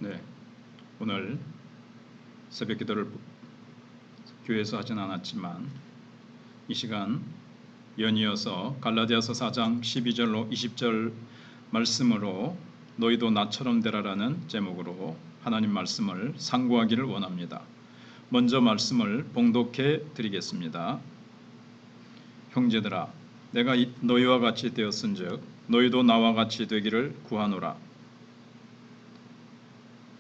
네, 오늘 새벽 기도를 교회에서 하진 않았지만 이 시간 연이어서 갈라디아서 4장 12절로 20절 말씀으로 너희도 나처럼 되라라는 제목으로 하나님 말씀을 상고하기를 원합니다. 먼저 말씀을 봉독해 드리겠습니다. 형제들아, 내가 너희와 같이 되었은즉 너희도 나와 같이 되기를 구하노라.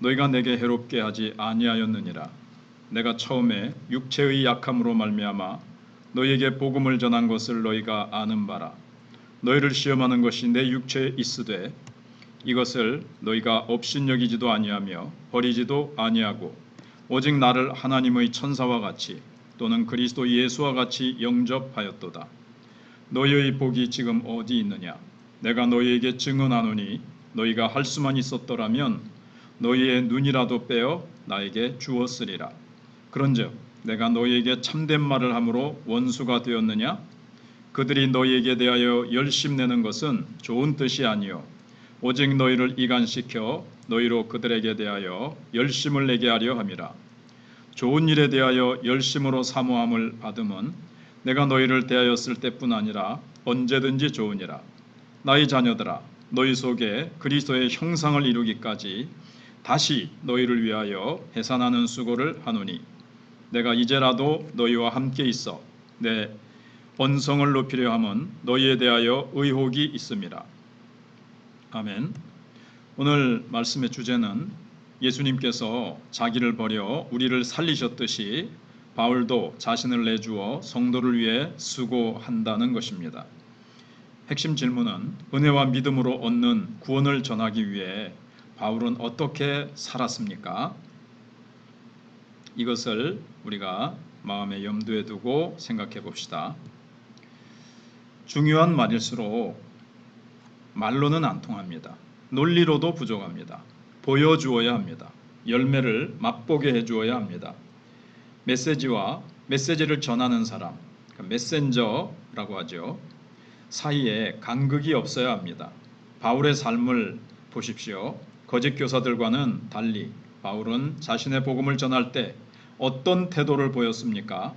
너희가 내게 해롭게 하지 아니하였느니라. 내가 처음에 육체의 약함으로 말미암아 너희에게 복음을 전한 것을 너희가 아는 바라. 너희를 시험하는 것이 내 육체에 있으되 이것을 너희가 업신여기지도 아니하며 버리지도 아니하고 오직 나를 하나님의 천사와 같이 또는 그리스도 예수와 같이 영접하였도다. 너희의 복이 지금 어디 있느냐? 내가 너희에게 증언하노니 너희가 할 수만 있었더라면 너희의 눈이라도 빼어 나에게 주었으리라. 그런즉 내가 너희에게 참된 말을 함으로 원수가 되었느냐? 그들이 너희에게 대하여 열심내는 것은 좋은 뜻이 아니요 오직 너희를 이간시켜 너희로 그들에게 대하여 열심을 내게 하려 함이라. 좋은 일에 대하여 열심으로 사모함을 받음은 내가 너희를 대하였을 때뿐 아니라 언제든지 좋으니라. 나의 자녀들아, 너희 속에 그리스도의 형상을 이루기까지 다시 너희를 위하여 해산하는 수고를 하노니 내가 이제라도 너희와 함께 있어 내 언성을 높이려 함은 너희에 대하여 의혹이 있음이라. 아멘. 오늘 말씀의 주제는 예수님께서 자기를 버려 우리를 살리셨듯이 바울도 자신을 내주어 성도를 위해 수고한다는 것입니다. 핵심 질문은 은혜와 믿음으로 얻는 구원을 전하기 위해 바울은 어떻게 살았습니까? 이것을 우리가 마음에 염두에 두고 생각해 봅시다. 중요한 말일수록 말로는 안 통합니다. 논리로도 부족합니다. 보여주어야 합니다. 열매를 맛보게 해주어야 합니다. 메시지를 전하는 사람, 메신저라고 하죠. 사이에 간극이 없어야 합니다. 바울의 삶을 보십시오. 거짓 교사들과는 달리 바울은 자신의 복음을 전할 때 어떤 태도를 보였습니까?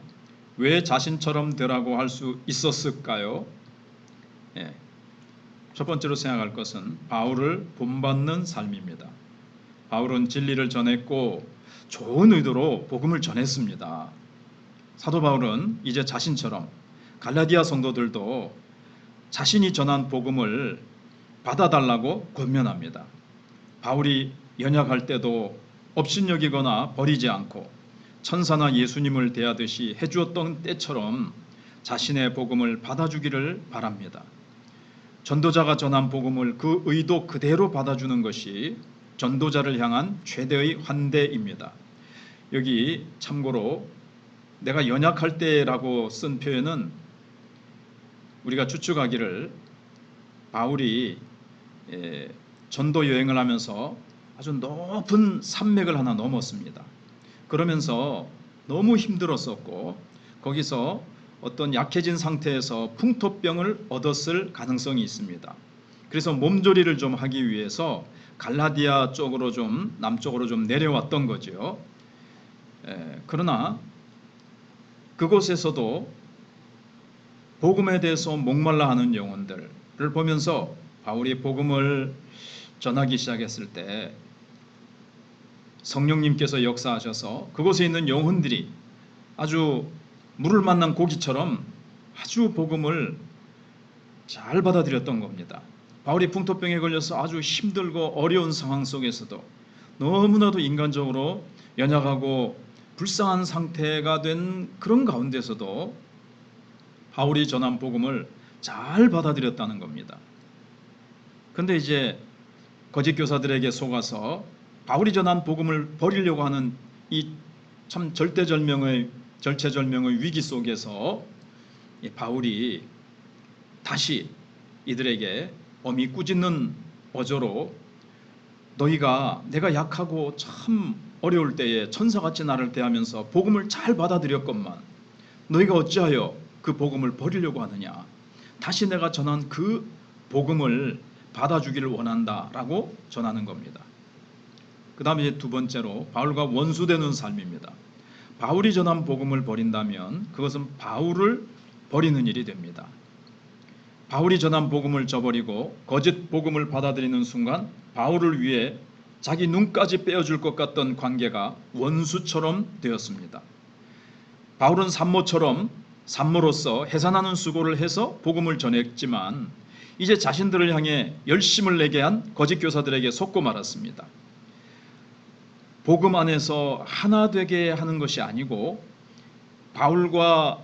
왜 자신처럼 되라고 할 수 있었을까요? 첫 번째로 생각할 것은 바울을 본받는 삶입니다. 바울은 진리를 전했고 좋은 의도로 복음을 전했습니다. 사도 바울은 이제 자신처럼 갈라디아 성도들도 자신이 전한 복음을 받아달라고 권면합니다. 바울이 연약할 때도 업신여기거나 버리지 않고 천사나 예수님을 대하듯이 해주었던 때처럼 자신의 복음을 받아주기를 바랍니다. 전도자가 전한 복음을 그 의도 그대로 받아주는 것이 전도자를 향한 최대의 환대입니다. 여기 참고로 내가 연약할 때라고 쓴 표현은 우리가 추측하기를 바울이 전도 여행을 하면서 아주 높은 산맥을 하나 넘었습니다. 그러면서 너무 힘들었었고 거기서 어떤 약해진 상태에서 풍토병을 얻었을 가능성이 있습니다. 그래서 몸조리를 좀 하기 위해서 갈라디아 쪽으로 좀 남쪽으로 좀 내려왔던 거죠. 그러나 그곳에서도 복음에 대해서 목말라 하는 영혼들을 보면서 바울이 복음을 전하기 시작했을 때 성령님께서 역사하셔서 그곳에 있는 영혼들이 아주 물을 만난 고기처럼 아주 복음을 잘 받아들였던 겁니다. 바울이 풍토병에 걸려서 아주 힘들고 어려운 상황 속에서도 너무나도 인간적으로 연약하고 불쌍한 상태가 된 그런 가운데서도 바울이 전한 복음을 잘 받아들였다는 겁니다. 그런데 이제 거짓 교사들에게 속아서 바울이 전한 복음을 버리려고 하는 이 참 절체절명의 위기 속에서 바울이 다시 이들에게 어미 꾸짖는 어조로 너희가 내가 약하고 참 어려울 때에 천사같이 나를 대하면서 복음을 잘 받아들였건만 너희가 어찌하여 그 복음을 버리려고 하느냐. 다시 내가 전한 그 복음을 받아주기를 원한다라고 전하는 겁니다. 그 다음에 두 번째로 바울과 원수되는 삶입니다. 바울이 전한 복음을 버린다면 그것은 바울을 버리는 일이 됩니다. 바울이 전한 복음을 저버리고 거짓 복음을 받아들이는 순간 바울을 위해 자기 눈까지 빼어줄 것 같던 관계가 원수처럼 되었습니다. 바울은 산모로서 해산하는 수고를 해서 복음을 전했지만 이제 자신들을 향해 열심을 내게 한 거짓 교사들에게 속고 말았습니다. 복음 안에서 하나 되게 하는 것이 아니고 바울과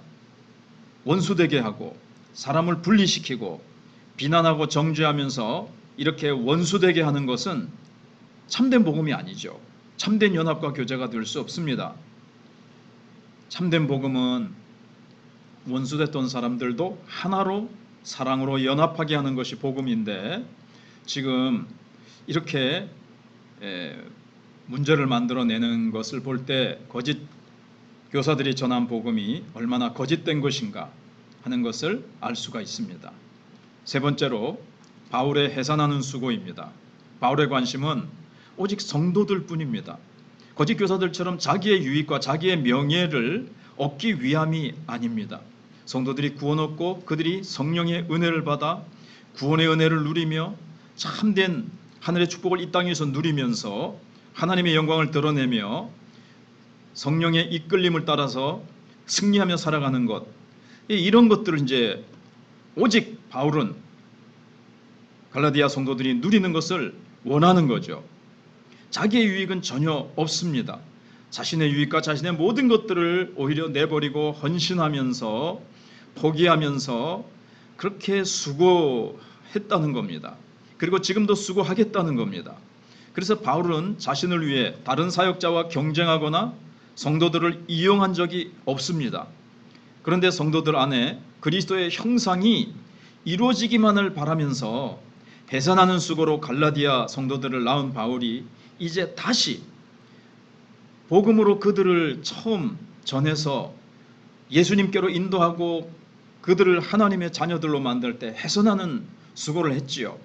원수되게 하고 사람을 분리시키고 비난하고 정죄하면서 이렇게 원수되게 하는 것은 참된 복음이 아니죠. 참된 연합과 교제가 될 수 없습니다. 참된 복음은 원수됐던 사람들도 하나로 사랑으로 연합하게 하는 것이 복음인데 지금 이렇게 문제를 만들어내는 것을 볼 때 거짓 교사들이 전한 복음이 얼마나 거짓된 것인가 하는 것을 알 수가 있습니다. 세 번째로 바울의 해산하는 수고입니다. 바울의 관심은 오직 성도들 뿐입니다. 거짓 교사들처럼 자기의 유익과 자기의 명예를 얻기 위함이 아닙니다. 성도들이 구원 얻고 그들이 성령의 은혜를 받아 구원의 은혜를 누리며 참된 하늘의 축복을 이 땅에서 누리면서 하나님의 영광을 드러내며 성령의 이끌림을 따라서 승리하며 살아가는 것, 이런 것들을 이제 오직 바울은 갈라디아 성도들이 누리는 것을 원하는 거죠. 자기의 유익은 전혀 없습니다. 자신의 유익과 자신의 모든 것들을 오히려 내버리고 헌신하면서 포기하면서 그렇게 수고했다는 겁니다. 그리고 지금도 수고하겠다는 겁니다. 그래서 바울은 자신을 위해 다른 사역자와 경쟁하거나 성도들을 이용한 적이 없습니다. 그런데 성도들 안에 그리스도의 형상이 이루어지기만을 바라면서 해산하는 수고로 갈라디아 성도들을 낳은 바울이 이제 다시 복음으로 그들을 처음 전해서 예수님께로 인도하고 그들을 하나님의 자녀들로 만들 때 해산하는 수고를 했지요.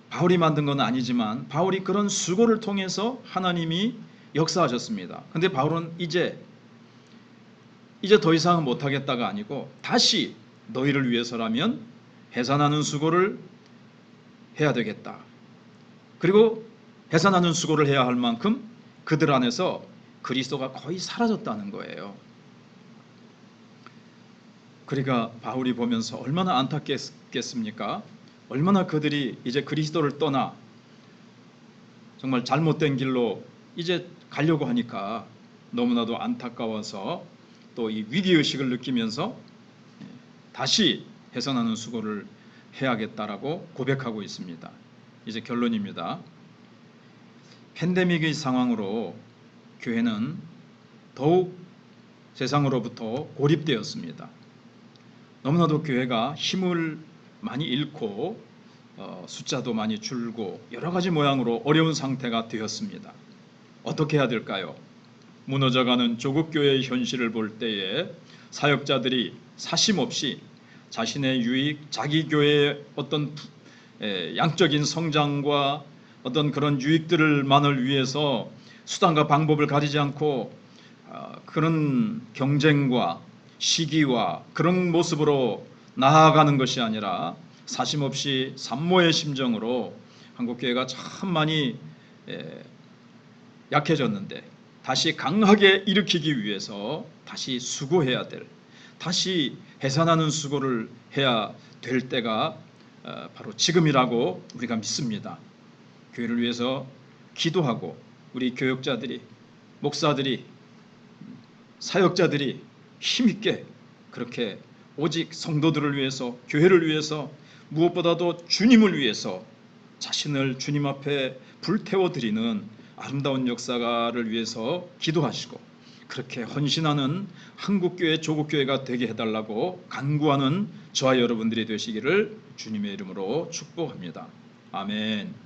바울이 만든 건 아니지만 바울이 그런 수고를 통해서 하나님이 역사하셨습니다. 그런데 바울은 이제 더 이상은 못하겠다가 아니고 다시 너희를 위해서라면 해산하는 수고를 해야 되겠다. 그리고 해산하는 수고를 해야 할 만큼 그들 안에서 그리스도가 거의 사라졌다는 거예요. 그러니까 바울이 보면서 얼마나 안타깝겠습니까? 얼마나 그들이 이제 그리스도를 떠나 정말 잘못된 길로 이제 가려고 하니까 너무나도 안타까워서 또 이 위기의식을 느끼면서 다시 해산하는 수고를 해야겠다라고 고백하고 있습니다. 이제 결론입니다. 팬데믹의 상황으로 교회는 더욱 세상으로부터 고립되었습니다. 너무나도 교회가 힘을 많이 잃고 숫자도 많이 줄고 여러 가지 모양으로 어려운 상태가 되었습니다. 어떻게 해야 될까요? 무너져가는 조국교회의 현실을 볼 때에 사역자들이 사심없이 자신의 유익, 자기 교회의 어떤 양적인 성장과 어떤 그런 유익들만을 위해서 수단과 방법을 가리지 않고 그런 경쟁과 시기와 그런 모습으로 나아가는 것이 아니라 사심없이 산모의 심정으로 한국교회가 참 많이 약해졌는데 다시 강하게 일으키기 위해서 다시 수고해야 될, 다시 해산하는 수고를 해야 될 때가 바로 지금이라고 우리가 믿습니다. 교회를 위해서 기도하고 우리 교역자들이, 목사들이, 사역자들이 힘있게 그렇게 오직 성도들을 위해서, 교회를 위해서, 무엇보다도 주님을 위해서 자신을 주님 앞에 불태워 드리는 아름다운 역사를 위해서 기도하시고 그렇게 헌신하는 한국교회, 조국교회가 되게 해달라고 간구하는 저와 여러분들이 되시기를 주님의 이름으로 축복합니다. 아멘.